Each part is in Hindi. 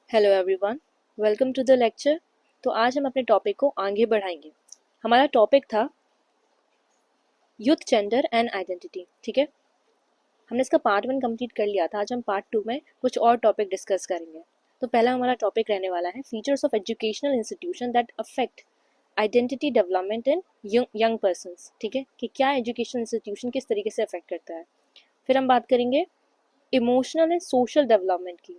Hello everyone, welcome to the lecture. तो आज हम अपने टॉपिक को आगे बढ़ाएंगे। हमारा टॉपिक था यूथ, जेंडर एंड आइडेंटिटी। ठीक है, हमने इसका पार्ट 1 कंप्लीट कर लिया था। आज हम पार्ट 2 में कुछ और टॉपिक डिस्कस करेंगे। तो पहला हमारा टॉपिक रहने वाला है features of educational institution that affect identity development in young persons. ठीक है, कि क्या एजुकेशन इंस्टीट्यूशन किस तरीके से अफेक्ट करता है। फिर हम बात करेंगे इमोशनल एंड सोशल डेवलपमेंट की,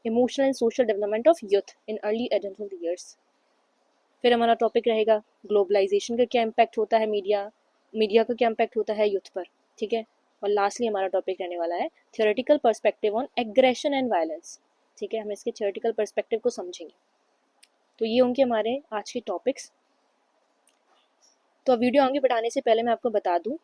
emotional and social development of youth in early adulthood years. फिर हमारा टॉपिक रहेगा ग्लोबलाइजेशन का क्या इम्पैक्ट होता है, मीडिया का क्या इम्पैक्ट होता है यूथ पर। ठीक है, और लास्टली हमारा टॉपिक रहने वाला है theoretical perspective on aggression and violence. ठीक है, हम इसके थियोरेटिकल पर्सपेक्टिव को समझेंगे। तो ये होंगे हमारे आज के टॉपिक्स। तो वीडियो आगे बढ़ाने से पहले मैं आपको बता दूं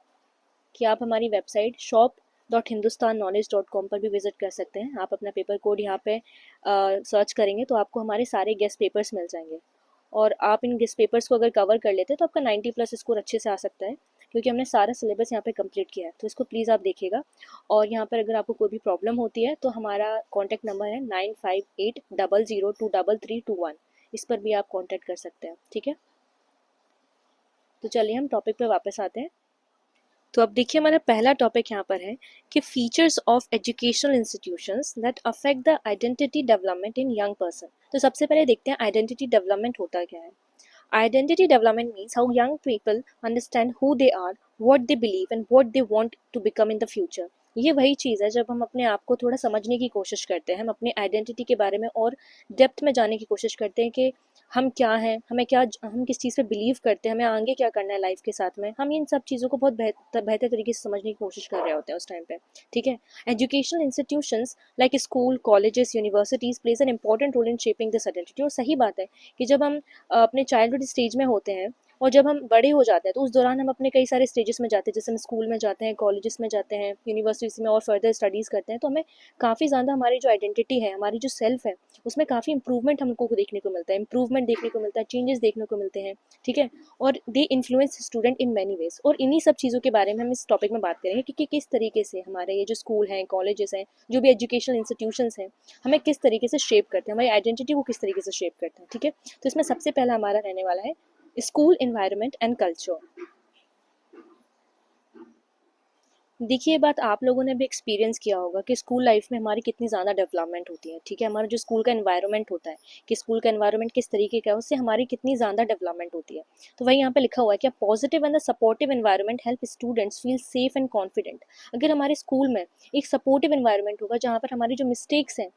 कि आप हमारी वेबसाइट shop.hindustanKnowledge.com पर भी विजिट कर सकते हैं। आप अपना पेपर कोड यहाँ पे सर्च करेंगे तो आपको हमारे सारे गेस्ट पेपर्स मिल जाएंगे। और आप इन गेस्ट पेपर्स को अगर कवर कर लेते हैं तो आपका 90+ स्कोर अच्छे से आ सकता है, क्योंकि हमने सारा सिलेबस यहाँ पे कंप्लीट किया है। तो इसको प्लीज़ आप देखिएगा। और यहाँ पर अगर आपको कोई भी प्रॉब्लम होती है तो हमारा कॉन्टैक्ट नंबर है 9580023321। इस पर भी आप कॉन्टैक्ट कर सकते हैं। ठीक है, तो चलिए हम टॉपिक पर वापस आते हैं। तो अब देखिए हमारा पहला टॉपिक यहाँ पर है कि features of educational institutions that affect the identity development in young person. तो सबसे पहले देखते हैं आइडेंटिटी डेवलपमेंट होता क्या है। Identity development means how young people understand who they are, what they believe and what they want to become in the future. ये वही चीज़ है जब हम अपने आप को थोड़ा समझने की कोशिश करते हैं, हम अपने आइडेंटिटी के बारे में और डेप्थ में जाने की कोशिश करते हैं कि हम क्या हैं, हम किस चीज़ पे बिलीव करते हैं, हमें आगे क्या करना है लाइफ के साथ में। हम इन सब चीज़ों को बहुत बेहतर तरीके से समझने की कोशिश कर रहे होते हैं उस टाइम पे। ठीक है, educational institutions like school, colleges, universities plays an important role in shaping this identity. और सही बात है कि जब हम अपने चाइल्डहुड स्टेज में होते हैं और जब हम बड़े हो जाते हैं तो उस दौरान हम अपने कई सारे स्टेजेस में जाते हैं, जैसे हम स्कूल में जाते हैं, कॉलेजेस में जाते हैं, यूनिवर्सिटीज़ में और फर्दर स्टडीज़ करते हैं। तो हमें काफ़ी ज़्यादा हमारी जो आइडेंटिटी है, हमारी जो सेल्फ है, उसमें काफ़ी इंप्रूवमेंट हमको देखने को मिलता है, इंप्रूवमेंट देखने को मिलता है, चेंजेस देखने को मिलते हैं। ठीक है, और they influence student in many ways. और इन्हीं सब चीज़ों के बारे में हम इस टॉपिक में बात करेंगे कि किस तरीके से हमारे ये जो स्कूल हैं, कॉलेजेस हैं, जो भी एजुकेशनल इंस्टीट्यूशंस हैं, हमें किस तरीके से शेप करते हैं, हमारी आइडेंटिटी को किस तरीके से शेप करते हैं। ठीक है, तो इसमें सबसे पहला हमारा रहने वाला है स्कूल एनवायरनमेंट एंड कल्चर। देखिए, ये बात आप लोगों ने भी एक्सपीरियंस किया होगा कि स्कूल लाइफ में हमारी कितनी ज़्यादा डेवलपमेंट होती है। ठीक है, हमारा जो स्कूल का एनवायरनमेंट होता है कि स्कूल का एनवायरनमेंट किस तरीके का है, उससे हमारी कितनी ज़्यादा डेवलपमेंट होती है। तो वही यहाँ पे लिखा हुआ है कि positive and the supportive environment help students feel safe and confident. अगर हमारे स्कूल में एक सपोर्टिव एनवायरनमेंट होगा जहाँ पर हमारी जो मिस्टेक्स हैं,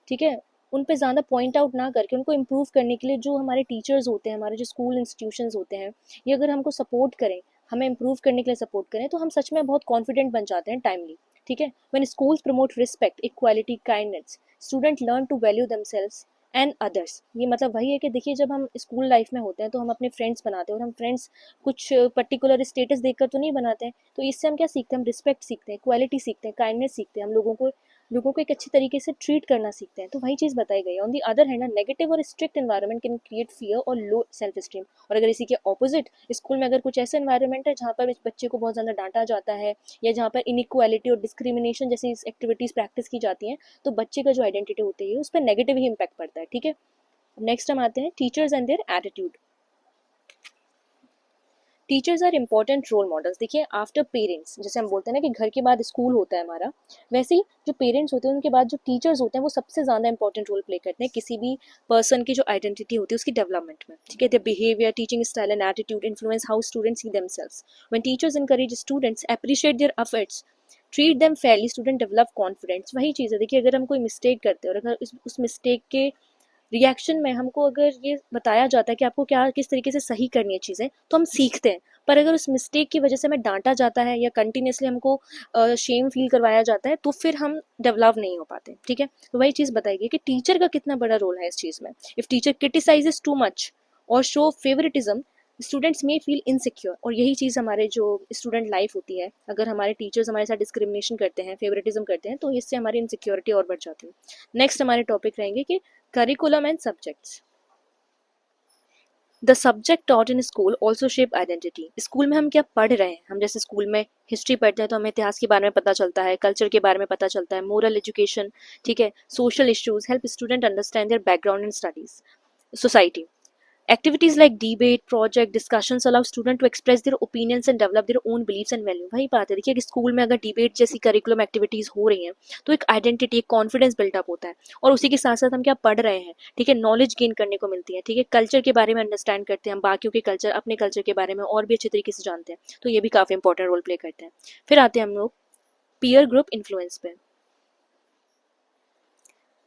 ठीक है, उन पे ज़्यादा पॉइंट आउट ना करके उनको इम्प्रूव करने के लिए जो हमारे टीचर्स होते हैं, हमारे जो स्कूल इंस्टीट्यूशंस होते हैं, ये अगर हमको सपोर्ट करें, हमें इम्प्रूव करने के लिए सपोर्ट करें, तो हम सच में बहुत कॉन्फिडेंट बन जाते हैं टाइमली। ठीक है, when schools promote respect, equality, kindness, student learn to value themselves and others. ये मतलब वही है कि देखिए, जब हम स्कूल लाइफ में होते हैं तो हम अपने फ्रेंड्स बनाते हैं, और हम फ्रेंड्स कुछ पर्टिकुलर स्टेटस देखकर तो नहीं बनाते हैं। तो इससे हम क्या सीखते हैं, हम रिस्पेक्ट सीखते हैं, इक्वालिटी सीखते हैं, काइंडनेस सीखते हैं, हम लोगों को एक अच्छी तरीके से ट्रीट करना सीखते हैं। तो वही चीज़ बताई गई है। On the other hand, negative और strict environment can create fear और लो सेल्फ स्टीम। और अगर इसी के ऑपोजिट, स्कूल में अगर कुछ ऐसा एनवायरनमेंट है जहाँ पर इस बच्चे को बहुत ज़्यादा डांटा जाता है, या जहाँ पर इनइक्वालिटी और डिस्क्रिमिनेशन जैसी एक्टिविटीज़ प्रैक्टिस की जाती हैं, तो बच्चे का जो आइडेंटिटी होती है उस पर नेगेटिव ही इम्पैक्ट पड़ता है। ठीक है, नेक्स्ट हम आते हैं teachers and their attitude. Teachers are important role models. देखिए, आफ्टर पेरेंट्स, जैसे हम बोलते हैं ना कि घर के बाद स्कूल होता है हमारा, वैसे ही जो पेरेंट्स होते हैं उनके बाद जो टीचर्स होते हैं वो सबसे ज़्यादा इंपॉर्टेंट रोल प्ले करते हैं किसी भी पर्सन की जो आइडेंटिटी होती है उसकी डेवलपमेंट में। ठीक है, the behaviour, teaching style and attitude influence how students see themselves. When teachers encourage students, appreciate their efforts, treat them fairly, student develop confidence. वही चीज़ है, देखिए, अगर हम कोई मिस्टेक करते हैं और अगर उस मिस्टेक के रिएक्शन में हमको अगर ये बताया जाता है कि आपको क्या किस तरीके से सही करनी है चीज़ें, तो हम सीखते हैं। पर अगर उस मिस्टेक की वजह से हमें डांटा जाता है या कंटिन्यूसली हमको शेम फील करवाया जाता है, तो फिर हम डेवलप नहीं हो पाते। ठीक है, तो वही चीज़ बताएगी कि टीचर का कितना बड़ा रोल है इस चीज़ में। If teacher criticises too much और शो फेवरेटिज्म, स्टूडेंट्स में फील इनसिक्योर। और यही चीज़ हमारे जो स्टूडेंट लाइफ होती है, अगर हमारे टीचर्स हमारे साथ डिस्क्रिमिनेशन करते हैं, फेवरेटिज्म करते हैं, तो इससे हमारी इनसिक्योरिटी और बढ़ जाती है। नेक्स्ट हमारे टॉपिक रहेंगे कि curriculum and subjects. The subject taught in school also shape identity. School में हम क्या पढ़ रहे हैं, हम जैसे स्कूल में हिस्ट्री पढ़ते हैं तो हमें इतिहास के बारे में पता चलता है, कल्चर के बारे में पता चलता है, मोरल एजुकेशन, ठीक है, social issues help student understand their background and studies society. Activities like debate, project, discussions allow students to express their opinions and develop their own beliefs and value। वही बात है, देखिए कि स्कूल में अगर डिबेट जैसी करिकुलम एक्टिविटीज हो रही हैं तो एक आइडेंटिटी, एक कॉन्फिडेंस बिल्टअप होता है, और उसी के साथ साथ हम क्या पढ़ रहे हैं, ठीक है, नॉलेज गेन करने को मिलती है, ठीक है, कल्चर के बारे में अंडरस्टैंड करते हैं, हम बाकियों के कल्चर, अपने कल्चर के बारे में और भी अच्छे तरीके से जानते हैं, तो ये भी काफी इंपॉर्टेंट रोल प्ले करते हैं। फिर आते हैं हम लोग पीयर ग्रुप इन्फ्लुएंस पे।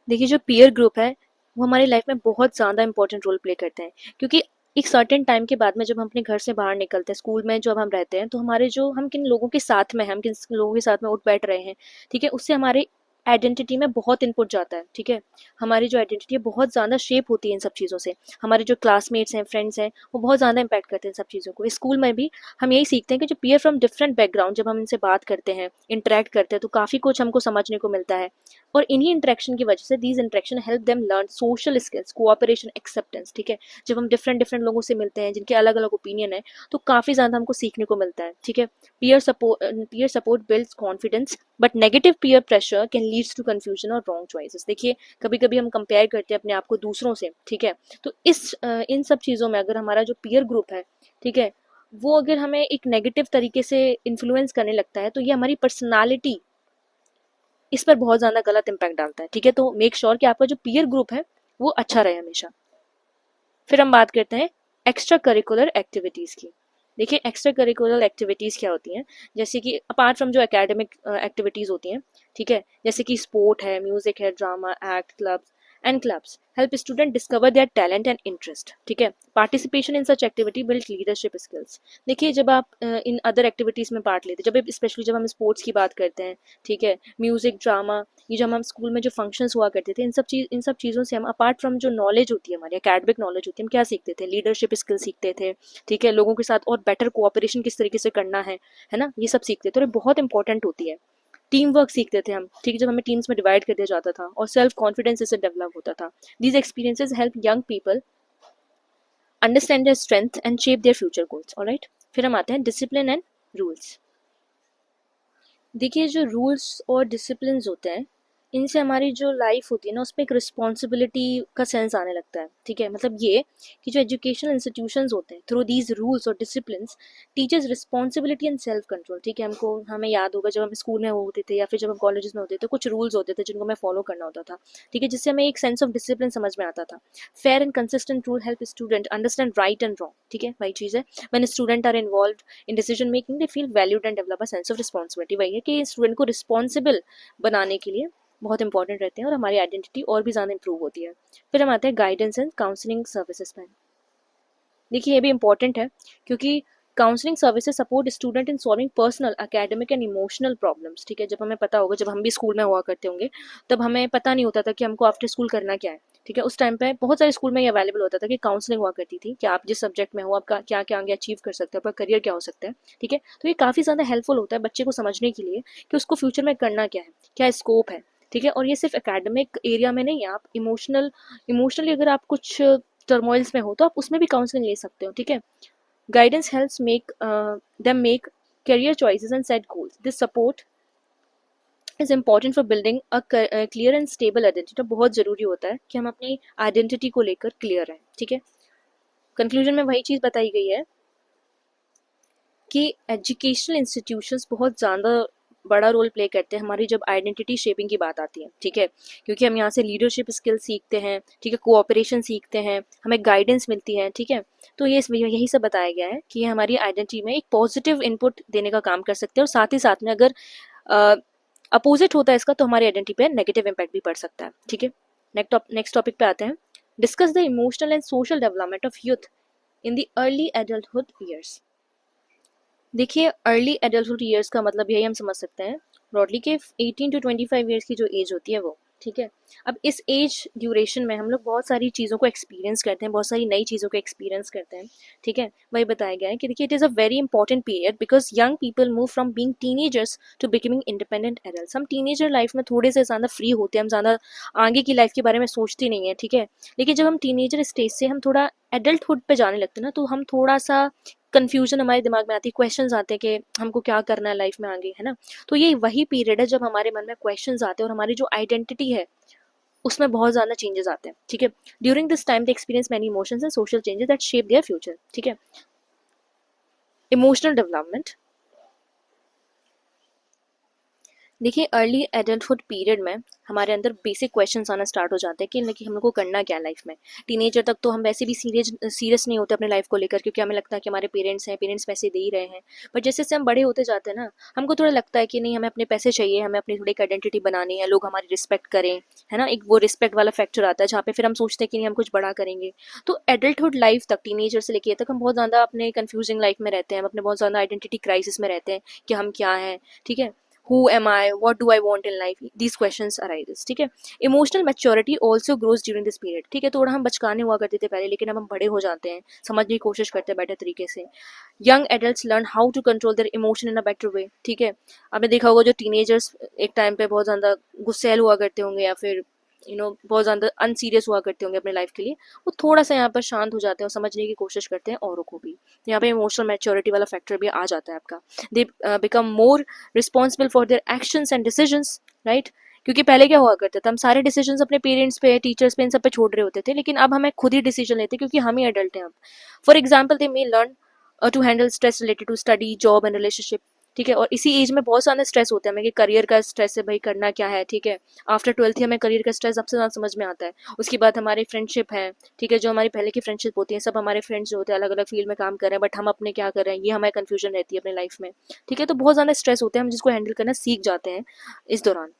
देखिए जो पीयर ग्रुप है वो हमारी लाइफ में बहुत ज़्यादा इंपॉर्टेंट रोल प्ले करते हैं, क्योंकि एक सर्टेन टाइम के बाद में जब हम अपने घर से बाहर निकलते हैं, स्कूल में जब हम रहते हैं, तो हमारे जो हम किन लोगों के साथ में, हम किन लोगों के साथ में उठ बैठ रहे हैं, ठीक है, उससे हमारे आइडेंटिटी में बहुत इनपुट जाता है, ठीक है, हमारी जो आइडेंटिटी है बहुत ज़्यादा शेप होती है इन सब चीज़ों से। हमारे जो क्लासमेट्स हैं, फ्रेंड्स हैं, वो बहुत ज़्यादा इम्पैक्ट करते हैं इन सब चीज़ों को। स्कूल में भी हम यही सीखते हैं कि जो पीयर फ्रॉम डिफरेंट बैकग्राउंड, जब हम इनसे बात करते हैं, इंटरेक्ट करते हैं, तो काफ़ी कुछ हमको समझने को मिलता है, और इन्हीं इंटरेक्शन की वजह से these interaction help them learn social skills, cooperation, acceptance, ठीक है, जब हम डिफरेंट डिफरेंट लोगों से मिलते हैं जिनके अलग अलग ओपिनियन है, तो काफ़ी ज़्यादा हमको सीखने को मिलता है, ठीक है। Peer support builds confidence, but negative peer pressure can leads to confusion और रॉन्ग चॉइसेस। देखिए कभी कभी हम कंपेयर करते हैं अपने आप को दूसरों से, ठीक है, तो इन सब चीज़ों में अगर हमारा जो पीयर ग्रुप है, ठीक है, वो अगर हमें एक नेगेटिव तरीके से इन्फ्लुएंस करने लगता है, तो ये हमारी पर्सनालिटी, इस पर बहुत ज़्यादा गलत इम्पैक्ट डालता है, ठीक है। तो मेक श्योर कि आपका जो पीयर ग्रुप है वो अच्छा रहे हमेशा। फिर हम बात करते हैं एक्स्ट्रा करिकुलर एक्टिविटीज़ की। देखिए एक्स्ट्रा करिकुलर एक्टिविटीज़ क्या होती हैं, जैसे कि अपार्ट फ्रॉम जो एकेडमिक एक्टिविटीज़ होती हैं, ठीक है, जैसे कि स्पोर्ट है, म्यूजिक है, drama, act, clubs help student discover their talent and interest, ठीक है। Participation in such activity build leadership skills. देखिए जब आप इन अदर एक्टिविटीज़ में पार्ट लेते हैं, जब स्पेशली जब हम स्पोर्ट्स की बात करते हैं, ठीक है, म्यूजिक, ड्रामा, ये जो हम स्कूल में जो फंक्शंस हुआ करते थे, इन सब चीज़ों से हम अपार्ट फ्रॉम जो नॉलेज होती है, हमारी एकेडमिक नॉलेज होती है, हम क्या सीखते थे, लीडरशिप स्किल सीखते थे, ठीक है, लोगों के साथ और बेटर कोऑपरेशन किस तरीके से करना है ना, ये सब सीखते थे, और ये बहुत इंपॉर्टेंट होती है। टीम वर्क सीखते थे हम, ठीक है, जब हमें टीम्स में डिवाइड कर दिया जाता था, और सेल्फ कॉन्फिडेंस इससे डेवलप होता था। These experiences help young people understand their strength and shape their future goals. Alright, फिर हम आते हैं डिसिप्लिन एंड रूल्स। देखिए जो रूल्स और डिसिप्लिन होते हैं, इनसे हमारी जो लाइफ होती है ना, उसमें एक रिस्पॉन्सिबिलिटी का सेंस आने लगता है, ठीक है, मतलब ये कि जो एजुकेशनल इंस्टीट्यूशंस होते हैं, थ्रू दीज रूल्स और discipline teachers responsibility and self control, ठीक है, हमें याद होगा जब हम स्कूल में होते थे या फिर जब हम कॉलेजेस में होते थे, कुछ रूल्स होते थे जिनको हमें फॉलो करना होता था, ठीक है, जिससे हमें एक सेंस ऑफ डिसिप्लिन समझ में आता था। Fair and consistent rule help student understand right and wrong, ठीक है, वही चीज़ है, when student are involve in decision making they feel valued and develop a sense of responsibility. वही है कि स्टूडेंट को रिस्पॉन्सिबल बनाने के लिए बहुत इंपॉर्टेंट रहते हैं, और हमारी आइडेंटिटी और भी ज़्यादा इंप्रूव होती है। फिर हम आते हैं गाइडेंस एंड काउंसलिंग सर्विसेज में। देखिए ये भी इंपॉर्टेंट है, क्योंकि counselling services support student in solving personal, academic and emotional problems, ठीक है, जब हमें पता होगा, जब हम भी स्कूल में हुआ करते होंगे, तब हमें पता नहीं होता था कि हमको आफ्टर स्कूल करना क्या है, ठीक है, उस टाइम पे बहुत सारे स्कूल में ये अवेलेबल होता था कि काउंसलिंग हुआ करती थी कि आप जिस सब्जेक्ट में हो, आपका क्या क्या आगे अचीव कर सकते हो, आपका करियर क्या हो सकता है, ठीक है, तो ये काफ़ी ज़्यादा हेल्पफुल होता है बच्चे को समझने के लिए कि उसको फ्यूचर में करना क्या है, क्या स्कोप है, ठीक है, और ये सिर्फ एकेडमिक एरिया में नहीं है, आप इमोशनली अगर आप कुछ टर्मोइल्स में हो तो आप उसमें भी काउंसलिंग ले सकते हो, ठीक है। Guidance helps make them make career choices and set goals. This support is important for building a clear and stable identity। तो बहुत ज़रूरी होता है कि हम अपनी आइडेंटिटी को लेकर क्लियर रहें, ठीक है। कंक्लूजन में वही चीज़ बताई गई है कि एजुकेशनल इंस्टीट्यूशंस बहुत ज़्यादा बड़ा रोल प्ले करते हैं हमारी जब आइडेंटिटी शेपिंग की बात आती है, ठीक है, क्योंकि हम यहाँ से लीडरशिप स्किल सीखते हैं, ठीक है, कोऑपरेशन सीखते हैं, हमें गाइडेंस मिलती है, ठीक है, तो ये यही सब बताया गया है कि ये हमारी आइडेंटिटी में एक पॉजिटिव इनपुट देने का काम कर सकते हैं, और साथ ही साथ में अगर अपोजिट होता है इसका, तो हमारी आइडेंटिटी पे नेगेटिव इम्पैक्ट भी पड़ सकता है, ठीक है। नेक्स्ट टॉपिक पे आते हैं, discuss the emotional and social development of youth in the early adulthood years. देखिए अर्ली एडल्टहुड ईयर्स का मतलब यही हम समझ सकते हैं ब्रॉडली के 18 to 25 ईयर्स की जो एज होती है वो, ठीक है। अब इस एज ड्यूरेशन में हम लोग बहुत सारी चीज़ों को एक्सपीरियंस करते हैं, बहुत सारी नई चीज़ों को एक्सपीरियंस करते हैं, ठीक है, वही बताया गया है कि देखिए it is a very important period because young people move from being teenagers to becoming independent adults. हम टीनेजर लाइफ में थोड़े से ज़्यादा फ्री होते हैं, हम ज़्यादा आगे की लाइफ के बारे में सोचते नहीं है, ठीक है, लेकिन जब हम टीनेजर स्टेज से हम थोड़ा एडल्टहुड पे जाने लगते हैं ना, तो हम थोड़ा सा कन्फ्यूजन हमारे दिमाग में आती है, क्वेश्चंस आते हैं कि हमको क्या करना है लाइफ में आगे, है ना। तो ये वही पीरियड है जब हमारे मन में क्वेश्चंस आते हैं और हमारी जो आइडेंटिटी है उसमें बहुत ज़्यादा चेंजेस आते हैं, ठीक है। During this time they experience many emotions and social changes that shape their future, ठीक है। इमोशनल डेवलपमेंट, देखिए अर्ली एडल्टहुड पीरियड में हमारे अंदर बेसिक क्वेश्चंस आना स्टार्ट हो जाते हैं कि हम लोग को करना क्या है लाइफ में। टीनेजर तक तो हम वैसे भी सीरियस नहीं होते अपने लाइफ को लेकर, क्योंकि हमें लगता है कि हमारे पेरेंट्स हैं, पेरेंट्स पैसे दे ही रहे हैं। पर जैसे जैसे हम बड़े होते जाते हैं ना, हमको थोड़ा लगता है कि नहीं, हमें अपने पैसे चाहिए, हमें अपनी थोड़ी एक आइडेंटिटी बनानी है, लोग हमारी रिस्पेक्ट करें, है ना। एक वो रिस्पेक्ट वाला फैक्टर आता है जहाँ पे फिर हम सोचते हैं कि नहीं, हम कुछ बड़ा करेंगे। तो एडल्टहुड लाइफ तक, टीनेजर से लेके तक हम बहुत ज़्यादा अपने कन्फ्यूजिंग लाइफ में रहते हैं, हम अपने बहुत ज़्यादा आइडेंटिटी क्राइसिस में रहते हैं कि हम क्या हैं, ठीक है। who am I, what do I want in life, these questions arises, ठीक है। Emotional maturity also grows during this period, ठीक है। थोड़ा हम बचकाने हुआ करते थे पहले, लेकिन अब हम बड़े हो जाते हैं, समझने की कोशिश करते हैं बेटर तरीके से। Young adults learn how to control their emotion in a better way, ठीक है। आपने देखा होगा जो टीनेजर्स एक टाइम पे बहुत ज़्यादा गुस्सैल हुआ करते होंगे या फिर बहुत ज़्यादा अनसीरियस हुआ करते होंगे अपने लाइफ के लिए, वो थोड़ा सा यहाँ पर शांत हो जाते हैं और समझने की कोशिश करते हैं औरों को भी। यहाँ पे इमोशनल मैच्योरिटी वाला फैक्टर भी आ जाता है आपका। They become more responsible for their actions and decisions, right. क्योंकि पहले क्या हुआ करता था, हम सारे डिसीजंस अपने पेरेंट्स पे, टीचर्स पे, इन सब पे छोड़ रहे होते थे, लेकिन अब हमें खुद ही डिसीजन लेते क्योंकि हम ही एडल्ट हैं अब। For example they may learn to handle stress related to study, job and relationship, ठीक है। और इसी एज में बहुत सारे स्ट्रेस होते हैं हमें कि करियर का स्ट्रेस है, भाई करना क्या है, ठीक है। आफ्टर 12th ही हमें करियर का स्ट्रेस सबसे ज़्यादा समझ में आता है। उसके बाद हमारी फ्रेंडशिप है, ठीक है, जो हमारी पहले की फ्रेंडशिप होती है, सब हमारे फ्रेंड्स जो होते हैं अलग अलग फील्ड में काम कर रहे हैं, बट हम अपने क्या कर रहे हैं, ये हमें कन्फ्यूजन रहती है अपने लाइफ में, ठीक है। तो बहुत ज़्यादा स्ट्रेस होते हैं, हम जिसको हैंडल करना सीख जाते हैं इस दौरान।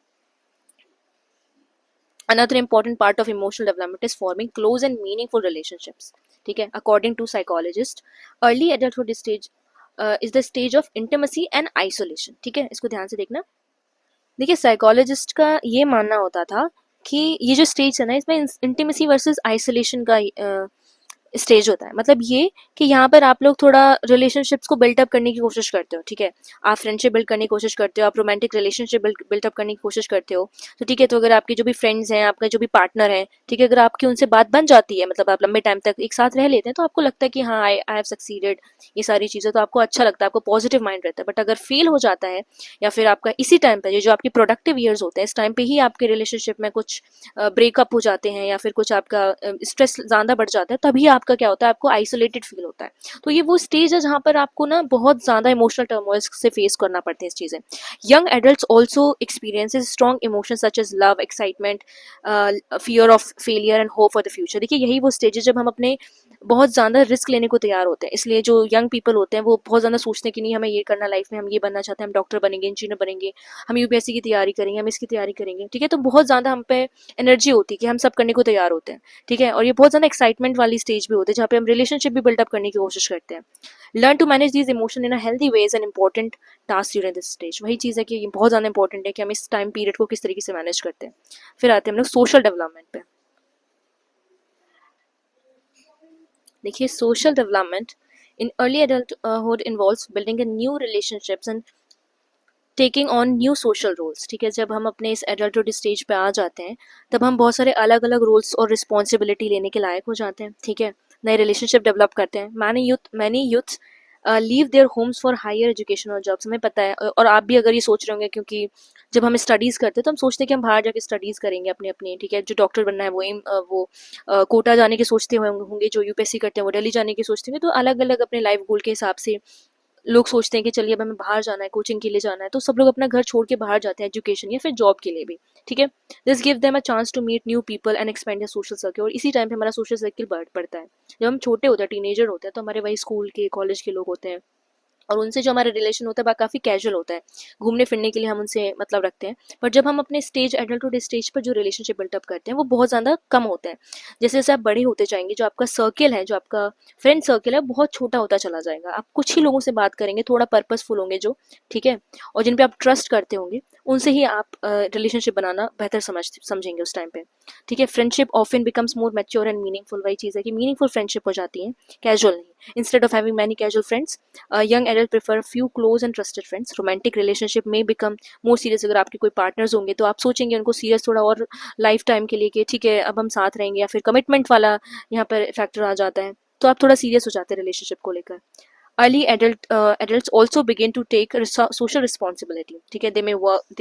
Another important part of emotional development is forming close and meaningful relationships, ठीक है। According to psychologist, early adulthood stage is the stage of intimacy and isolation, ठीक है। इसको ध्यान से देखना। देखिए साइकोलॉजिस्ट का ये मानना होता था कि ये जो स्टेज है ना, इसमें इंटीमेसी वर्सेस आइसोलेशन का स्टेज होता है। मतलब ये कि यहाँ पर आप लोग थोड़ा रिलेशनशिप्स को बिल्टअप करने की कोशिश करते हो, ठीक है। आप फ्रेंडशिप बिल्ड करने की कोशिश करते हो, आप रोमांटिक रिलेशनशिप बिल्टअप करने की कोशिश करते हो, तो ठीक है। तो अगर आपके जो भी फ्रेंड्स हैं, आपका जो भी पार्टनर है, ठीक है, अगर आपकी उनसे बात बन जाती है, मतलब आप लंबे टाइम तक एक साथ रह लेते हैं, तो आपको लगता है कि हाँ आई हैव सक्सीडेड, ये सारी चीज़ें, तो आपको अच्छा लगता है, आपको पॉजिटिव माइंड रहता है। बट अगर फेल हो जाता है या फिर आपका इसी टाइम पर, ये जो आपके प्रोडक्टिव ईयर्स होते हैं, इस टाइम पे ही आपके रिलेशनशिप में कुछ ब्रेकअप हो जाते हैं या फिर कुछ आपका स्ट्रेस ज़्यादा बढ़ जाता है, तभी आपका क्या होता है, आपको आइसोलेटेड फील होता है। तो ये वो स्टेज है जहाँ पर आपको ना बहुत ज़्यादा इमोशनल टर्मोइल से फेस करना पड़ते हैं इस चीज़ें। Young adults also experiences strong emotion such as love, excitement, fear of failure and hope for the future. देखिए यही वो स्टेज है जब हम अपने बहुत ज़्यादा रिस्क लेने को तैयार होते हैं। इसलिए जो यंग पीपल होते हैं वो बहुत ज़्यादा सोचते हैं कि नहीं, हमें ये करना लाइफ में, हम ये बनना चाहते हैं, हम डॉक्टर बनेंगे, इंजीनियर बनेंगे, हम यूपीएससी की तैयारी करेंगे, हम इसकी तैयारी करेंगे, ठीक है। तो बहुत ज़्यादा हम पे एनर्जी होती है कि हम सब करने को तैयार होते हैं, ठीक है। और ये बहुत ज़्यादा एक्साइटमेंट वाली स्टेज भी होती है जहाँ पे हम रिलेशनशिप भी बिल्डअप करने की कोशिश करते हैं। Learn to manage these emotion in a healthy way is an important task during this stage. वही चीज़ है कि ये बहुत ज़्यादा इंपॉर्टेंट है कि हम इस टाइम पीरियड को किस तरीके से मैनेज करते हैं। फिर आते हैं हम लोग सोशल डेवलपमेंट पे। देखिए social development in early adulthood involves building a new relationships and taking on new social roles, ठीक है। जब हम अपने इस एडल्टहुड स्टेज पे आ जाते हैं, तब हम बहुत सारे अलग अलग रोल्स और रिस्पॉन्सिबिलिटी लेने के लायक हो जाते हैं, ठीक है। नए रिलेशनशिप डेवलप करते हैं। Many youth leave their homes for higher education और जॉब्स, हमें पता है। और आप भी अगर ये सोच रहे होंगे, क्योंकि जब हम स्टडीज़ करते हैं तो हम सोचते हैं कि हम बाहर जाके स्टडीज़ करेंगे अपने अपने, ठीक है। जो डॉक्टर बनना है वो कोटा जाने के सोचते हुए होंगे, जो यूपीएससी करते हैं वो दिल्ली जाने की सोचते होंगे। तो अलग अलग अपने लाइफ गोल के हिसाब से लोग सोचते हैं कि चलिए अब हमें बाहर जाना है, कोचिंग के लिए जाना है, तो सब लोग अपना घर छोड़ के बाहर जाते हैं एजुकेशन या फिर जॉब के लिए भी, ठीक है। This give them a chance to meet new people and expand their social circle. और इसी टाइम पे हमारा सोशल सर्कल बढ़ता है। जब हम छोटे होते हैं, टीनेजर होते हैं, तो हमारे वही स्कूल के, कॉलेज के लोग होते हैं, और उनसे जो हमारा रिलेशन होता है वह काफ़ी कैजुअल होता है, घूमने फिरने के लिए हम उनसे मतलब रखते हैं। बट जब हम अपने स्टेज, एडल्टहुड स्टेज पर जो रिलेशनशिप बिल्टअप करते हैं वो बहुत ज़्यादा कम होते हैं। जैसे जैसे आप बड़े होते जाएंगे, जो आपका सर्किल है, जो आपका फ्रेंड सर्किल है, बहुत छोटा होता चला जाएगा। आप कुछ ही लोगों से बात करेंगे, थोड़ा पर्पसफुल होंगे जो, ठीक है, और जिन पे आप ट्रस्ट करते होंगे, उनसे ही आप रिलेशनशिप बनाना बेहतर समझेंगे उस टाइम पे, ठीक है। Friendship often becomes more mature and meaningful. वही चीज़ है कि मीनिंगफुल फ्रेंडशिप हो जाती है, कैजुअल नहीं। Instead of having many casual friends, young adult prefer few close and trusted friends. Romantic relationship में बिकम मोर सीरियस. अगर आपके कोई पार्टनर्स होंगे तो आप सोचेंगे उनको सीरियस थोड़ा और लाइफ टाइम के लिए कि ठीक है अब हम साथ रहेंगे, या फिर कमिटमेंट वाला यहाँ पर फैक्टर आ जाता है, तो आप थोड़ा सीरियस हो जाते हैं रिलेशनशिप को लेकर. Early adults also begin to take social responsibility. ठीक है, they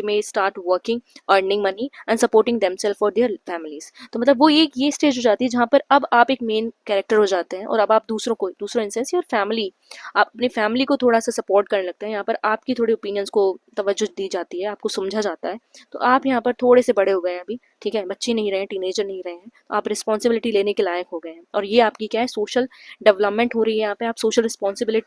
may start working, earning money and supporting themselves for their families. तो मतलब वो ये स्टेज हो जाती है जहाँ पर अब आप एक मेन कैरेक्टर हो जाते हैं और अब आप दूसरों इन सेंस योर फैमिली, आप अपनी फैमिली को थोड़ा सा सपोर्ट करने लगते हैं. यहाँ पर आपकी थोड़ी ओपिनियंस को तवज्जो दी जाती है, आपको समझा जाता है. तो आप यहाँ पर थोड़े से बड़े हो गए हैं अभी, ठीक है, बच्चे नहीं रहे हैं, टीनेजर नहीं रहे हैं, तो आप रिस्पॉन्सिबिलिटी लेने के लायक हो गए हैं. और ये आपकी क्या है, सोशल डेवलपमेंट हो रही है. यहाँ पे आप सोशल रिस्पॉन्सिबिलिटी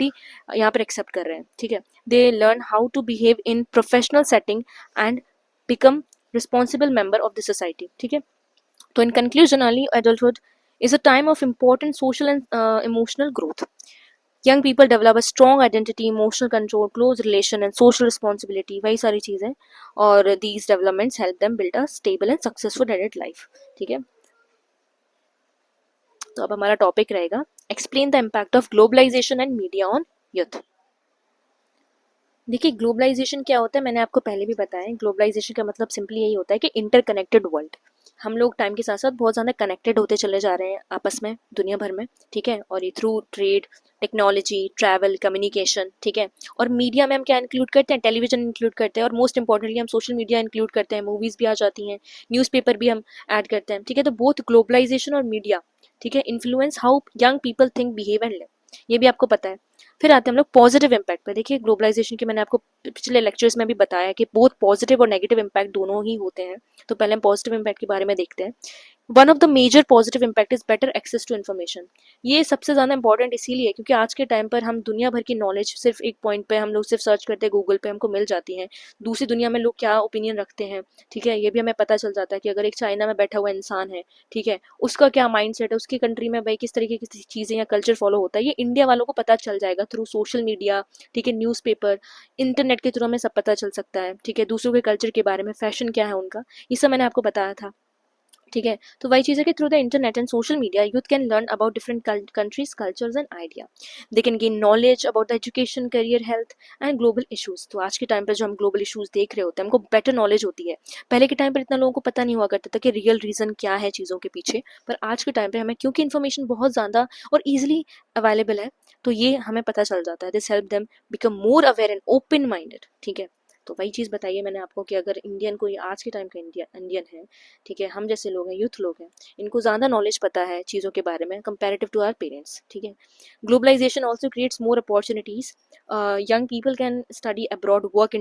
यहाँ पर एक्सेप्ट कर रहे हैं. ठीक है, they learn how to behave in professional setting and become responsible member of the society. ठीक है, तो in conclusion early adulthood is a time of important social and emotional growth. Young people develop a strong identity, emotional control, close relation and social responsibility. वही सारी चीज़ें, और these developments help them build a stable and successful adult life. ठीक है, तो अब हमारा टॉपिक रहेगा explain the impact of globalization and media on youth. देखिए, ग्लोबलाइजेशन क्या होता है, मैंने आपको पहले भी बताया. ग्लोबलाइजेशन का मतलब सिंपली यही होता है कि इंटरकनेक्टेड वर्ल्ड. हम लोग टाइम के साथ साथ बहुत ज़्यादा कनेक्टेड होते चले जा रहे हैं आपस में, दुनिया भर में. ठीक है, और ये through trade, technology, travel, communication. ठीक है, और मीडिया में हम क्या इंक्लूड करते हैं, टेलीविजन इंक्लूड करते हैं, और मोस्ट इंपॉर्टेंटली हम सोशल मीडिया इंक्लूड करते हैं, मूवीज़ भी आ जाती हैं, न्यूज़पेपर भी हम ऐड करते हैं. ठीक है, तो बोथ ग्लोबलाइजेशन और मीडिया, ठीक है, influence how young people think, behave and live. ये भी आपको पता है. फिर आते हैं हम लोग पॉजिटिव इम्पैक्ट पे. देखिए, ग्लोबलाइजेशन के मैंने आपको पिछले लेक्चर्स में भी बताया कि बहुत पॉजिटिव और नेगेटिव इम्पैक्ट दोनों ही होते हैं. तो पहले हम पॉजिटिव इम्पैक्ट के बारे में देखते हैं. One of the major positive impact is better access to information. ये सबसे ज़्यादा इंपॉर्टेंट इसीलिए क्योंकि आज के टाइम पर हम दुनिया भर की नॉलेज सिर्फ एक पॉइंट पे हम लोग सिर्फ सर्च करते हैं गूगल पे, हमको मिल जाती है. दूसरी दुनिया में लोग क्या ओपिनियन रखते हैं, ठीक है, ये भी हमें पता चल जाता है कि अगर एक चाइना में बैठा हुआ इंसान है, ठीक है, उसका क्या माइंड सेट है, उसकी कंट्री में भाई किस तरीके की चीज़ें या कल्चर फॉलो होता है, ये इंडिया वालों को पता चल जाएगा थ्रू सोशल मीडिया. ठीक है, न्यूज़पेपर, इंटरनेट के थ्रू हमें सब पता चल सकता है. ठीक है, दूसरों के कल्चर के बारे में, फैशन क्या है उनका, ये सब मैंने आपको बताया था. ठीक है, तो वही चीज़ है कि through the internet and social media youth can learn about different countries, cultures and idea. They can gain knowledge about the education, career, health and global issues. तो आज के टाइम पर जो हम ग्लोबल इशूज़ देख रहे होते हैं, हमको बेटर नॉलेज होती है. पहले के टाइम पर इतना लोगों को पता नहीं हुआ करता था कि रियल रीज़न क्या है चीज़ों के पीछे, पर आज के टाइम पर हमें क्योंकि इन्फॉर्मेशन बहुत ज़्यादा और ईजिली अवेलेबल है, तो ये हमें पता चल जाता है. This help them become more aware and open minded. ठीक है, तो वही चीज़ बताइए मैंने आपको कि अगर इंडियन कोई आज के टाइम का इंडियन है, ठीक है, हम जैसे लोग हैं, यूथ लोग हैं, इनको ज़्यादा नॉलेज पता है चीज़ों के बारे में कंपैरेटिव टू आवर पेरेंट्स. ठीक है, globalization also creates more opportunities. Young people can study abroad, work in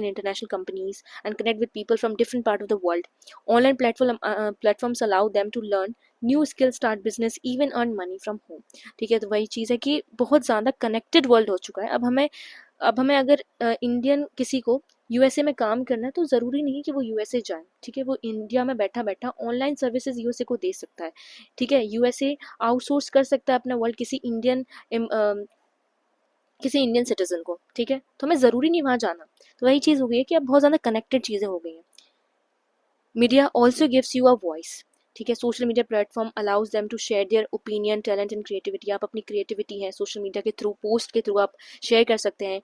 international companies and connect with people from different part of the world. Online platforms allow them to learn new skill, start business, even earn money from home. ठीक है, तो वही चीज़ है कि बहुत ज़्यादा कनेक्टेड वर्ल्ड हो चुका है. अब हमें अगर इंडियन किसी को यूएसए में काम करना है तो ज़रूरी नहीं कि वो यूएसए जाए. ठीक है, वो इंडिया में बैठा बैठा ऑनलाइन सर्विसेज यूएसए को दे सकता है. ठीक है, यूएसए आउटसोर्स कर सकता है अपना वर्ल्ड किसी इंडियन सिटीजन को. ठीक है, तो हमें ज़रूरी नहीं वहाँ जाना. तो वही चीज़ हो गई है कि अब बहुत ज़्यादा कनेक्टेड चीज़ें हो गई हैं. Media also gives you a voice. ठीक है, social media platform allows them to share their opinion, talent and creativity. आप अपनी क्रिएटिविटी है सोशल मीडिया के थ्रू, पोस्ट के थ्रू आप शेयर कर सकते हैं.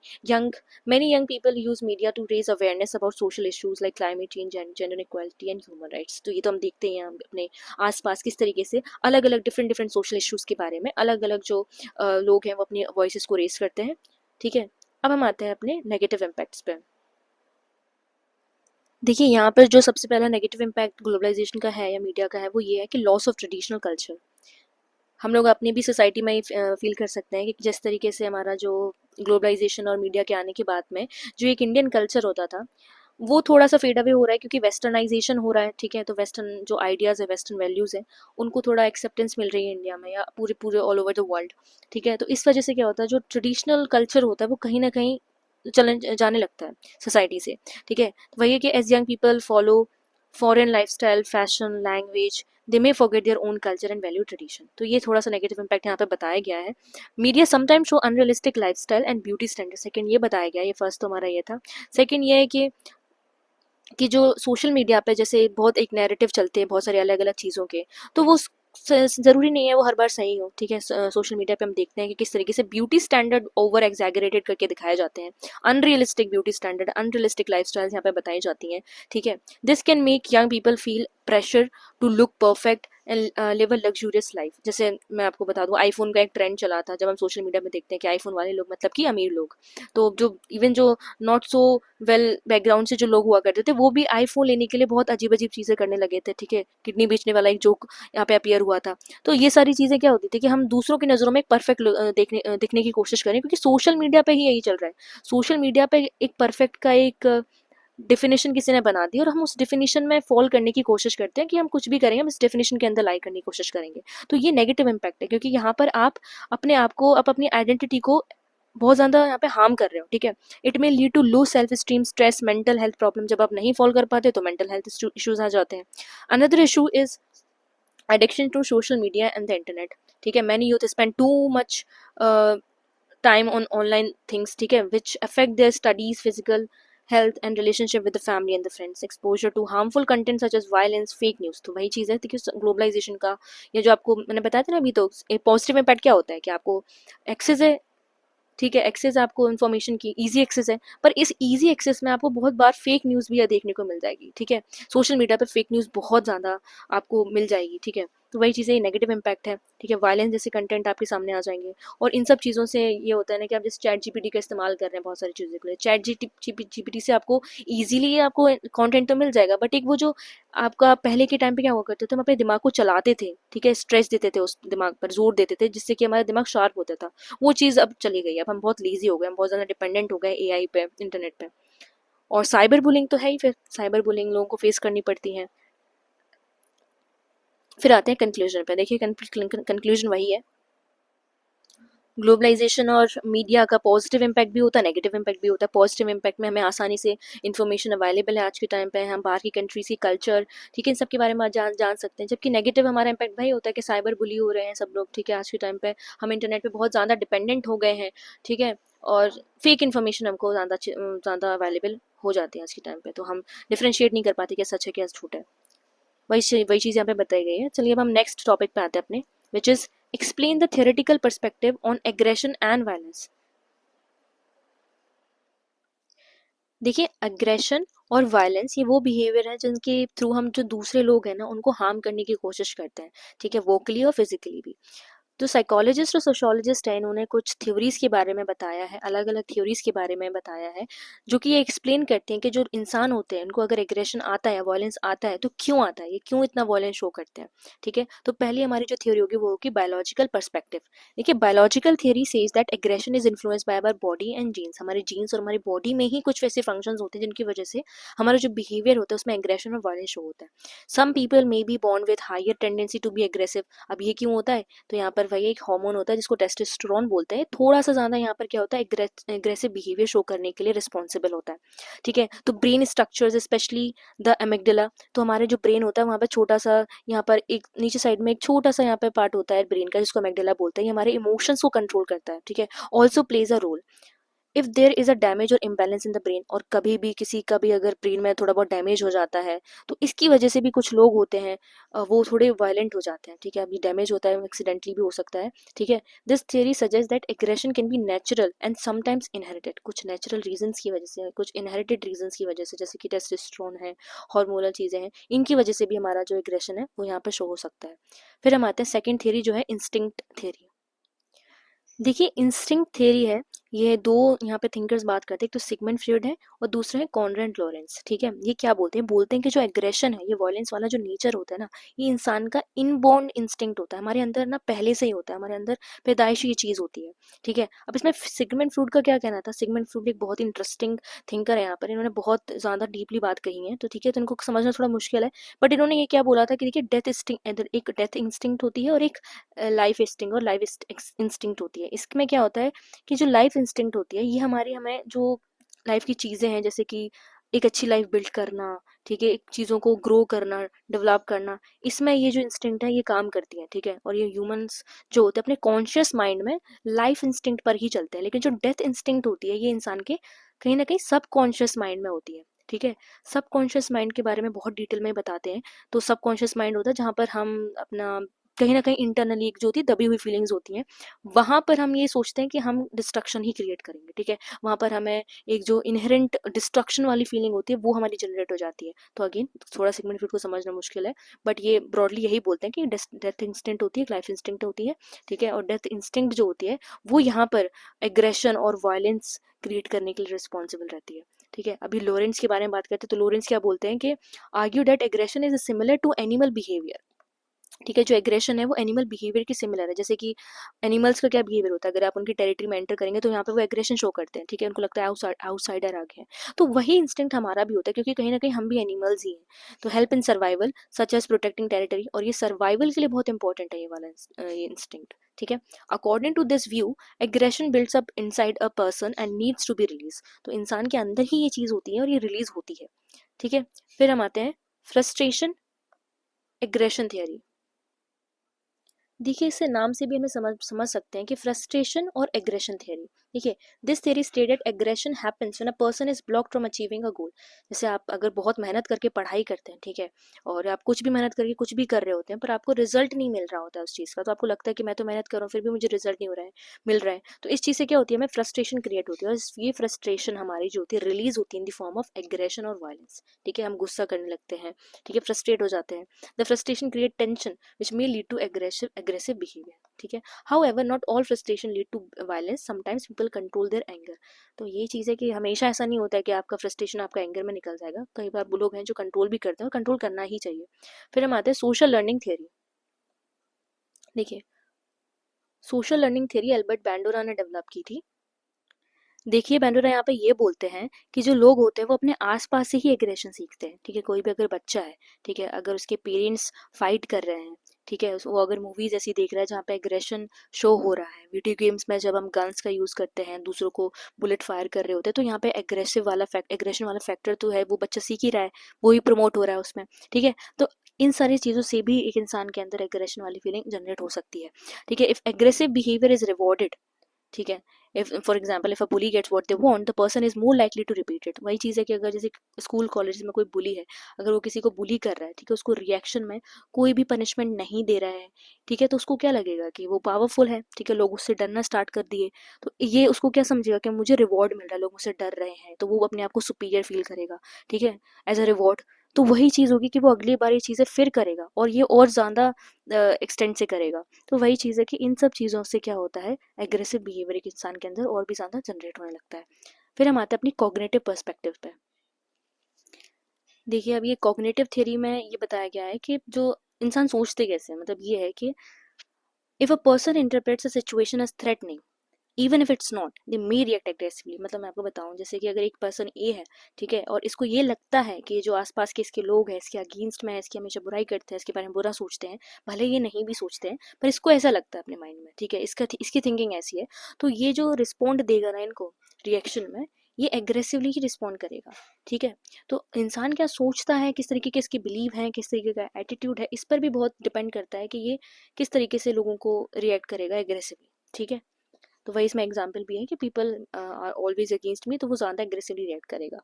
Many young people use media to raise awareness about social issues like climate change and gender equality and human rights. तो ये तो हम देखते हैं अपने आसपास किस तरीके से अलग अलग डिफरेंट सोशल इशूज़ के बारे में अलग अलग जो लोग हैं वो अपनी वॉइस को रेज करते हैं. ठीक है, अब हम आते हैं अपने नेगेटिव इम्पैक्ट्स पे. देखिए, यहाँ पर जो सबसे पहला नेगेटिव इम्पैक्ट ग्लोबलाइजेशन का है या मीडिया का है वो ये है कि लॉस ऑफ ट्रेडिशनल कल्चर. हम लोग अपनी भी सोसाइटी में ही फील कर सकते हैं कि जिस तरीके से हमारा जो ग्लोबलाइजेशन और मीडिया के आने के बाद में जो एक इंडियन कल्चर होता था वो थोड़ा सा फेड अवे हो रहा है क्योंकि वेस्टर्नाइजेशन हो रहा है. ठीक है, तो वेस्टर्न जो आइडियाज़ है, वेस्टर्न वैल्यूज़ हैं, उनको थोड़ा एक्सेप्टेंस मिल रही है इंडिया में या पूरे पूरे ऑल ओवर द वर्ल्ड. ठीक है, तो इस वजह से क्या होता है, जो ट्रेडिशनल कल्चर होता है वो कहीं ना कहीं चलन जाने लगता है सोसाइटी से. ठीक है, तो वही है कि as young people follow foreign lifestyle, fashion, language, they may forget their own culture and value tradition. तो ये थोड़ा सा नेगेटिव इम्पैक्ट यहाँ पे बताया गया है. Media sometime show unrealistic lifestyle and beauty standard. Second ये बताया गया, ये फर्स्ट तो हमारा ये था. सेकंड ये है कि जो सोशल मीडिया पे जैसे बहुत एक नैरेटिव चलते हैं बहुत सारे अलग अलग चीज़ों के, तो वो ज़रूरी नहीं है वो हर बार सही हो, ठीक है। सोशल मीडिया पे हम देखते हैं कि किस तरीके से ब्यूटी स्टैंडर्ड ओवर एग्जैगरेटेड करके दिखाए जाते हैं, unrealistic beauty standard, unrealistic lifestyles यहाँ पे बताई जाती हैं, ठीक है। This can make young people feel pressure to look perfect and live a luxurious life. जैसे मैं आपको बता दूं, आईफोन का एक ट्रेंड चला था, जब हम सोशल मीडिया में देखते हैं कि आईफोन वाले लोग मतलब कि अमीर लोग, तो जो इवन जो नॉट सो वेल बैकग्राउंड से जो लोग हुआ करते थे वो भी आईफोन लेने के लिए बहुत अजीब अजीब चीज़ें करने लगे थे, ठीक है। किडनी बेचने वाला एक जोक यहाँ पे अपीयर हुआ था। तो ये सारी चीज़ें क्या होती थी कि हम दूसरों की नज़रों में एक परफेक्ट दिखने की कोशिश करें, क्योंकि सोशल मीडिया पे ही यही चल रहा है। सोशल मीडिया पे एक परफेक्ट का एक डिफिनेशन किसी ने बना दी और हम उस डिफिनेशन में फॉल करने की कोशिश करते हैं कि हम कुछ भी करेंगे हम इस डिफिनेशन के अंदर लाई करने की कोशिश करेंगे। तो ये नेगेटिव इम्पैक्ट है, क्योंकि यहाँ पर आप अपने आप को, आप अपनी आइडेंटिटी को बहुत ज़्यादा यहाँ पे हार्म कर रहे हो, ठीक है। It may lead to low self esteem, stress, mental health problem. जब आप नहीं फॉलो कर पाते तो मेंटल हेल्थ इश्यूज आ जाते हैं। Another issue is addiction to social media and the internet, ठीक है। Many youth spend too much time on online things, ठीक है, which affect their studies, physical health and relationship with the family and the friends. Exposure to harmful content such as violence, fake news, तो वही चीज़ है कि ग्लोबलाइजेशन का, या जो आपको मैंने बताया था ना अभी, तो पॉजिटिव इम्पैक्ट क्या होता है कि आपको एक्सेस है, ठीक है, एक्सेस आपको इन्फॉर्मेशन की ईजी एक्सेस है, पर इस ईजी एक्सेस में आपको बहुत बार फेक न्यूज़ भी देखने को मिल जाएगी, ठीक है। सोशल मीडिया पर फेक न्यूज़ बहुत ज़्यादा आपको मिल जाएगी, ठीक है। तो वही चीज़ें नेगेटिव इम्पैक्ट है, ठीक है। वायलेंस जैसे कंटेंट आपके सामने आ जाएंगे, और इन सब चीज़ों से ये होता है ना कि आप जैसे चैट जीपीटी का इस्तेमाल कर रहे हैं बहुत सारी चीज़ों के लिए, चैट जीपीटी से आपको ईजिली आपको कंटेंट तो मिल जाएगा, बट एक वो जो आपका पहले के टाइम पे क्या हुआ करते थे, हम अपने दिमाग को चलाते थे, ठीक है, स्ट्रेस देते थे उस दिमाग पर, जोर देते थे, जिससे कि हमारा दिमाग शार्प होता था। वो चीज़ अब चली गई, अब हम बहुत लेजी हो गए, हम बहुत ज़्यादा डिपेंडेंट हो गए एआई पे, इंटरनेट पे। और साइबर बुलिंग तो है ही, फिर साइबर बुलिंग लोगों को फेस करनी पड़ती है। फिर आते हैं कंक्लूजन पे। देखिए कंक्लूजन वही है, ग्लोबलाइजेशन और मीडिया का पॉजिटिव इम्पैक्ट भी होता है, नेगेटिव इम्पैक्ट भी होता है। पॉजिटिव इम्पैक्ट में हमें आसानी से इन्फॉर्मेशन अवेलेबल है आज के टाइम पे, हम बाहर की कंट्रीज की कल्चर, ठीक है, इन सब के बारे में जान सकते हैं। जबकि नेगेटिव हमारा इम्पैक्ट भाई होता है कि साइबर बुली हो रहे हैं सब लोग, ठीक है। आज के टाइम पे हम इंटरनेट पे बहुत ज़्यादा डिपेंडेंट हो गए हैं, ठीक है, और फेक इन्फॉर्मेशन हमको ज़्यादा अवेलेबल हो जाती है आज के टाइम पे, तो हम डिफ्रेंशिएट नहीं कर पाते क्या सच है क्या झूठ है। वही चीज़ यहाँ पे बताई गई है। चलिए अब हम नेक्स्ट टॉपिक पे आते हैं अपने, which is explain the theoretical perspective on aggression and violence. देखिए अग्रेशन और वायलेंस ये वो बिहेवियर है जिनके थ्रू हम जो दूसरे लोग हैं ना उनको हार्म करने की कोशिश करते हैं, ठीक है, वोकली और फिजिकली भी। जो साइकोलॉजिस्ट और सोशोलॉजिस्ट है इन्होंने कुछ थ्योरीज के बारे में बताया है, अलग अलग थ्योरीज के बारे में बताया है, जो कि ये एक्सप्लेन करते हैं कि जो इंसान होते हैं उनको अगर एग्रेशन आता है, वायलेंस आता है, तो क्यों आता है, ये क्यों इतना वायलेंस शो करते हैं, ठीक है। तो पहली हमारी जो थ्योरी होगी वो होगी बायोलॉजिकल पर्सपेक्टिव। देखिए biological theory says that aggression is influenced by our body and genes. हमारे जीन्स और हमारी बॉडी में ही कुछ वैसे फंक्शंस होते हैं जिनकी वजह से हमारा जो बिहेवियर होता है उसमें एग्रेशन और वायलेंस शो होता है। Some people may be born with higher tendency to be aggressive. अब ये क्यों होता है, तो यहाँ पर वही एक हार्मोन होता है जिसको टेस्टोस्टेरोन बोलते हैं, थोड़ा सा ज्यादा यहाँ पर क्या होता है एग्रेसिव बिहेवियर शो करने के लिए रिस्पॉन्सिबल होता है, ठीक है। तो brain structures specially the amygdala, तो हमारे जो ब्रेन होता है वहाँ पर छोटा सा, यहाँ पर एक नीचे साइड में एक छोटा सा यहाँ पर पार्ट होता है ब्रेन का जिसको एमिगडाला बोलते हैं, ये हमारे इमोशंस को कंट्रोल करता है, ठीक है। Also plays a role if there is a damage और इम्बैलेंस इन द ब्रेन। और कभी भी किसी का भी अगर ब्रेन में थोड़ा बहुत डैमेज हो जाता है तो इसकी वजह से भी कुछ लोग होते हैं वो थोड़े वायलेंट हो जाते हैं, ठीक है। अभी डैमेज होता है एक्सीडेंटली भी हो सकता है, ठीक है। This theory suggest that aggression can be natural and sometimes inherited. कुछ नेचुरल रीजंस की वजह से, कुछ इनहेरिटेड रीजंस की वजह से, जैसे कि टेस्टोस्टेरोन है, हार्मोनल चीजें हैं, इनकी वजह से भी हमारा जो एग्रेशन है वो यहाँ पर शो हो सकता है। फिर हम आते हैं सेकेंड थियरी जो है इंस्टिंक्ट थियरी। देखिए इंस्टिंक्ट थियरी है, ये दो यहाँ पे थिंकर्स बात करते हैं, एक तो सिगमंड फ्रॉइड है और दूसरा है कॉनराड लॉरेंस, ठीक है। ये क्या बोलते हैं कि जो एग्रेशन है, ये वायलेंस वाला जो नेचर होता है ना, ये इंसान का इनबॉर्न इंस्टिंक्ट होता है, हमारे अंदर ना पहले से ही होता है, हमारे अंदर पैदाइशी ये चीज होती है, ठीक है। अब इसमें सिगमंड फ्रॉइड का क्या कहना था, सिगमंड फ्रॉइड एक बहुत इंटरेस्टिंग थिंकर है यहाँ पर, इन्होंने बहुत ज्यादा डीपली बात कही है, तो ठीक है, तो इनको समझना थोड़ा मुश्किल है। बट इन्होंने ये क्या बोला था कि देखिए एक डेथ इंस्टिंक्ट होती है और एक लाइफ इंस्टिंक्ट और लाइफ इंस्टिंक्ट होती है। इसमें क्या होता है कि जो लाइफ इंस्टिंक्ट होती है ये हमारी, हमें जो लाइफ की चीज़ें हैं जैसे कि एक अच्छी लाइफ बिल्ड करना, ठीक है, एक चीज़ों को ग्रो करना, डेवलप करना, इसमें ये जो इंस्टिंक्ट है ये काम करती है, ठीक है। और ये ह्यूमंस जो होते हैं अपने कॉन्शियस माइंड में लाइफ इंस्टिंक्ट पर ही चलते हैं, लेकिन जो डेथ इंस्टिंक्ट होती है ये इंसान के कहीं ना कहीं सब कॉन्शियस माइंड में होती है, ठीक है। सब कॉन्शियस माइंड के बारे में बहुत डिटेल में बताते हैं। तो सब कॉन्शियस माइंड होता है जहाँ पर हम अपना कहीं ना कहीं इंटरनली एक जो होती है दबी हुई फीलिंग्स होती हैं, वहां पर हम ये सोचते हैं कि हम डिस्ट्रक्शन ही क्रिएट करेंगे, ठीक है। वहां पर हमें एक जो इनहेरेंट डिस्ट्रक्शन वाली फीलिंग होती है वो हमारी जनरेट हो जाती है। तो अगेन थोड़ा सेगमेंट फिट को समझना मुश्किल है, बट ये ब्रॉडली यही बोलते हैं कि डेथ इंस्टिंक्ट होती है, लाइफ इंस्टिंक्ट होती है, ठीक है। और डेथ इंस्टिंक्ट जो होती है वो यहाँ पर एग्रेशन और वायलेंस क्रिएट करने के लिए रिस्पॉन्सिबल रहती है, ठीक है। अभी लॉरेंस के बारे में बात करते हैं, तो लॉरेंस क्या बोलते हैं कि argue that aggression is similar to animal behaviour, ठीक है। जो एग्रेशन है वो एनिमल बिहेवियर की सिमिलर है। जैसे कि एनिमल्स का क्या बिहेवियर होता है, अगर आप उनकी टेरिटरी में एंटर करेंगे तो यहाँ पे वो एग्रेशन शो करते हैं, ठीक है। उनको लगता है आउटसाइडर आ गए हैं। तो वही इंस्टिंक्ट हमारा भी होता है, क्योंकि कहीं ना कहीं हम भी एनिमल्स ही हैं। तो help in survival such as protecting territory, और ये सर्वाइवल के लिए बहुत इंपॉर्टेंट है ये वाला ये इंस्टिंक्ट, ठीक है। According to this view aggression builds up inside a person and needs to be release. तो इंसान के अंदर ही ये चीज होती है और ये रिलीज होती है, ठीक है। फिर हम आते हैं फ्रस्ट्रेशन एग्रेशन थियरी। देखिए इससे नाम से भी हमें समझ सकते हैं कि फ्रस्ट्रेशन और एग्रेशन थियरी। देखिए this theory stated aggression happens when a person is blocked from achieving a goal. जैसे आप अगर बहुत मेहनत करके पढ़ाई करते हैं, ठीक है, और आप कुछ भी मेहनत करके कुछ भी कर रहे होते हैं पर आपको रिजल्ट नहीं मिल रहा होता है उस चीज़ का, तो आपको लगता है कि मैं तो मेहनत कर रहा हूँ फिर भी मुझे रिजल्ट नहीं हो रहा है, मिल रहा है। तो इस चीज़ से क्या होती है, हमें फ्रस्ट्रेशन क्रिएट होती है, और ये फ्रस्ट्रेशन हमारी जो होती है रिलीज होती है in the form of aggression और वायलेंस, ठीक है। हम गुस्सा करने लगते हैं, ठीक है, फ्रस्ट्रेट हो जाते हैं। The frustration create tension which may lead to aggressive behavior, ठीक है। however not all frustration lead to violence, sometimes people control their anger। तो ये चीज़ है कि हमेशा ऐसा नहीं होता है कि आपका फ्रस्ट्रेशन आपका एंगर में निकल जाएगा, कई बार वो लोग हैं जो कंट्रोल भी करते हैं और कंट्रोल करना ही चाहिए। फिर हम आते हैं सोशल लर्निंग थियरी। देखिए सोशल लर्निंग थियरी एल्बर्ट बैंडोरा ने डेवलप की थी। देखिए बैंडोरा यहाँ पे ये बोलते हैं कि जो लोग होते हैं वो अपने आसपास से ही एग्रेशन सीखते हैं, ठीक है। कोई भी अगर बच्चा है, ठीक है, अगर उसके पेरेंट्स फाइट कर रहे हैं, ठीक है, वो अगर मूवीज ऐसी देख रहा है जहाँ पे एग्रेशन शो हो रहा है, वीडियो गेम्स में जब हम गन्स का यूज करते हैं, दूसरों को बुलेट फायर कर रहे होते हैं, तो यहाँ पे एग्रेशन वाला फैक्टर तो है, वो बच्चा सीख ही रहा है, वो ही प्रमोट हो रहा है उसमें, ठीक है। तो इन सारी चीज़ों से भी एक इंसान के अंदर एग्रेशन वाली फीलिंग जनरेट हो सकती है, ठीक है। If aggressive behaviour is rewarded, ठीक है, if for example if a bully gets what they want the person is more likely to repeat it. वही चीज़ है कि अगर जैसे स्कूल कॉलेज में कोई बुली है, अगर वो किसी को बुली कर रहा है, ठीक है, उसको रिएक्शन में कोई भी पनिशमेंट नहीं दे रहा है, ठीक है, तो उसको क्या लगेगा कि वो पावरफुल है, ठीक है, लोग उससे डरना स्टार्ट कर दिए, तो ये उसको क्या समझेगा कि मुझे रिवॉर्ड मिल रहा है, लोग मुझसे डर रहे हैं, तो वो अपने आप को सुपीरियर फील करेगा, ठीक है, एज अ रिवॉर्ड। तो वही चीज़ होगी कि वो अगली बार ये चीज़ें फिर करेगा और ये और ज़्यादा एक्सटेंड से करेगा। तो वही चीज़ है कि इन सब चीज़ों से क्या होता है, एग्रेसिव बिहेवियर एक इंसान के अंदर और भी ज़्यादा जनरेट होने लगता है। फिर हम आते हैं अपनी कॉग्निटिव पर्सपेक्टिव पे। देखिए अब ये कॉग्निटिव थ्योरी में ये बताया गया है कि जो इंसान सोचते कैसे हैं, मतलब ये है कि if a person interprets a situation as threatening even if it's not they may react aggressively. मतलब मैं आपको बताऊं, जैसे कि अगर एक पर्सन ए है, ठीक है, और इसको ये लगता है कि जो आसपास के इसके लोग हैं इसके अगेंस्ट में है, इसकी हमेशा बुराई करते हैं, इसके बारे में बुरा सोचते हैं, भले ये नहीं भी सोचते हैं पर इसको ऐसा लगता है अपने माइंड में, ठीक है, इसकी थिंकिंग ऐसी है, तो ये जो रिस्पॉन्ड देगा ना इनको रिएक्शन में, ये एग्रेसिवली ही रिस्पॉन्ड करेगा, ठीक है। तो इंसान क्या सोचता है, किस तरीके के इसके बिलीव हैं, किस तरीके का एटीट्यूड है, इस पर भी बहुत डिपेंड करता है कि ये किस तरीके से लोगों को रिएक्ट करेगा एग्रेसिवली, ठीक है। तो वही इसमें एग्जाम्पल भी है कि people are always against me, तो वो ज़्यादा एग्रेसिवली रिएक्ट करेगा।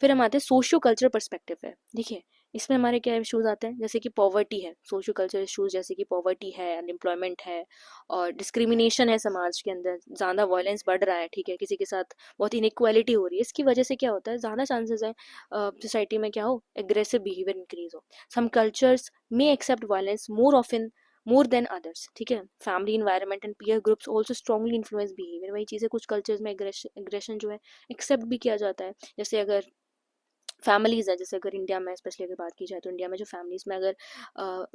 फिर हम आते हैं सोशियो कल्चर पर्सपेक्टिव है। देखिए इसमें हमारे क्या इश्यूज आते हैं, जैसे कि पॉवर्टी है, सोशियो कल्चर इश्यूज जैसे कि पॉवर्टी है, अनएम्प्लॉयमेंट है, और डिस्क्रिमिनेशन है, समाज के अंदर ज़्यादा वायलेंस बढ़ रहा है, ठीक है, किसी के साथ बहुत इनइक्वालिटी हो रही है, इसकी वजह से क्या होता है, ज़्यादा चांसेस है सोसाइटी में क्या हो, एग्रेसिव बिहेवियर इंक्रीज हो। Some cultures may accept violence more often more than others, ठीक है। Family environment and peer groups also strongly influence behaviour. वही चीज़ है, कुछ कल्चर्स में एग्रेशन जो है एक्सेप्ट भी किया जाता है। जैसे अगर फैमिलीज है, जैसे अगर इंडिया में स्पेशली अगर बात की जाए, तो इंडिया में जो फैमिलीज में अगर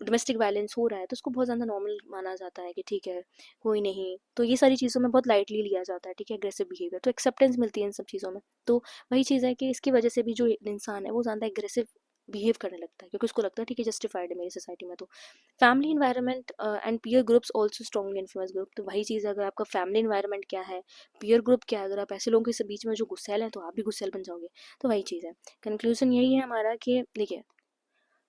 डोमेस्टिक वायलेंस हो रहा है तो उसको बहुत ज़्यादा नॉर्मल माना जाता है कि ठीक है कोई नहीं, तो ये सारी चीज़ों में बहुत लाइटली लिया जाता है, ठीक है, एग्रेसिव बिहेवियर, तो एक्सेप्टेंस मिलती है इन सब चीज़ों में। तो वही चीज़ है कि इसकी वजह से भी जो इंसान है वो ज़्यादा एग्रेसिव बिहेव करने लगता है, क्योंकि उसको लगता है ठीक है जस्टिफाइड है मेरी सोसाइटी में। तो family environment and peer groups also strongly influence group. तो वही चीज़ अगर आपका फैमिली इन्वायरमेंट क्या है, पीयर ग्रुप क्या है, अगर आप ऐसे लोगों के बीच में जो गुस्सैल हैं तो आप भी गुस्सैल बन जाओगे। तो वही चीज़ है, कंक्लूजन यही है हमारा कि देखिए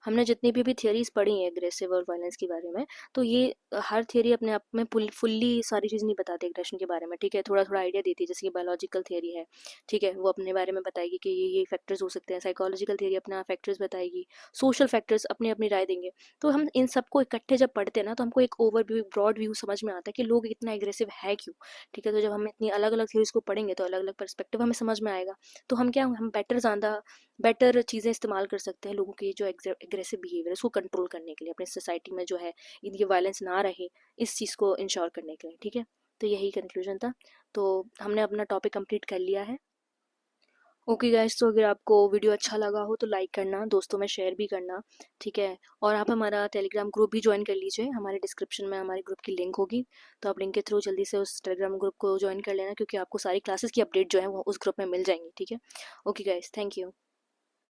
हमने जितनी भी थियरीज पढ़ी हैं एग्रेसिव और वायलेंस के बारे में, तो ये हर थियरी अपने आप में फुल्ली सारी चीज़ नहीं बताती एग्रेशन के बारे में, ठीक है, थोड़ा थोड़ा आइडिया देती है। जैसे कि बायोलॉजिकल थियरी है, ठीक है, वो अपने बारे में बताएगी कि ये फैक्टर्स हो सकते हैं। साइकोलॉजिकल थियरी अपना फैक्टर्स बताएगी। सोशल फैक्टर्स अपनी अपनी राय देंगे। तो हम इन सबको इकट्ठे जब पढ़ते हैं ना, तो हमको एक ओवरव्यू, ब्रॉड व्यू समझ में आता है कि लोग इतना एग्रेसिव है क्यों, ठीक है। तो जब हम इतनी अलग अलग थियरीज को पढ़ेंगे तो अलग अलग पर्सपेक्टिव हमें समझ में आएगा। तो हम बेटर चीज़ें इस्तेमाल कर सकते हैं लोगों की जो एग्रेसिव बिहेवियर है उसको कंट्रोल करने के लिए, अपनी सोसाइटी में जो है ये वायलेंस ना रहे, इस चीज़ को इंश्योर करने के लिए, ठीक है। तो यही कंक्लूजन था। तो हमने अपना टॉपिक कंप्लीट कर लिया है। ओके गाइस, तो अगर आपको वीडियो अच्छा लगा हो तो लाइक करना, दोस्तों में शेयर भी करना, ठीक है। और आप हमारा टेलीग्राम ग्रुप भी ज्वाइन कर लीजिए, हमारे डिस्क्रिप्शन में हमारे ग्रुप की लिंक होगी। तो आप लिंक के थ्रू जल्दी से उस टेलीग्राम ग्रुप को ज्वाइन कर लेना, क्योंकि आपको सारी क्लासेस की अपडेट जो है वो उस ग्रुप में मिल जाएंगी, ठीक है। Okay guys, thank you.